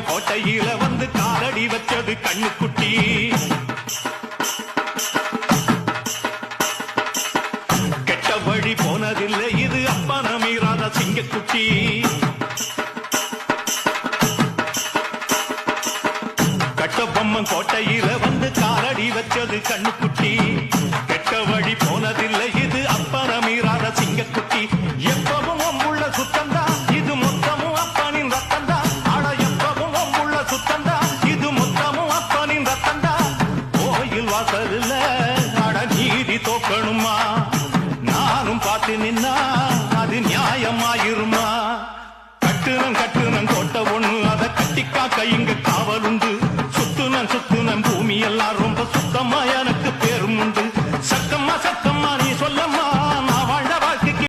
கட்டபொம்மன் கோட்டையில வந்து காலடி வச்சது கண்ணுக்குட்டி. கெட்ட வழி போனதில்லை இது அப்பன மீறாத சிங்கக்குட்டி. கட்டபொம்மன் கோட்டையில வந்து காலடி வச்சது கண்ணுக்குட்டி. கெட்ட வழி போனதில்லை இது அப்பன மீறாத சிங்கக்குட்டி. எப்பவும் உள்ள சுத்தந்தா இது மொத்தமும் அப்பனின் ரத்தந்தா. ஆட எப்பவும் உள்ள சுத்தந்தா இது மொத்தமும் அப்பனின் ரத்தந்தா. கோயில் வாசல்ல ஆட நீதி தோக்கணுமா? நானும் பார்த்து நின்னா அது நியாயமாயிருமா? கட்டுனம் கோட்டை ஒண்ணு அதை கட்டிக்காக்க இங்க காவல் உண்டு. சுத்துனம் பூமி எல்லாம் ரொம்ப சுத்தமாயான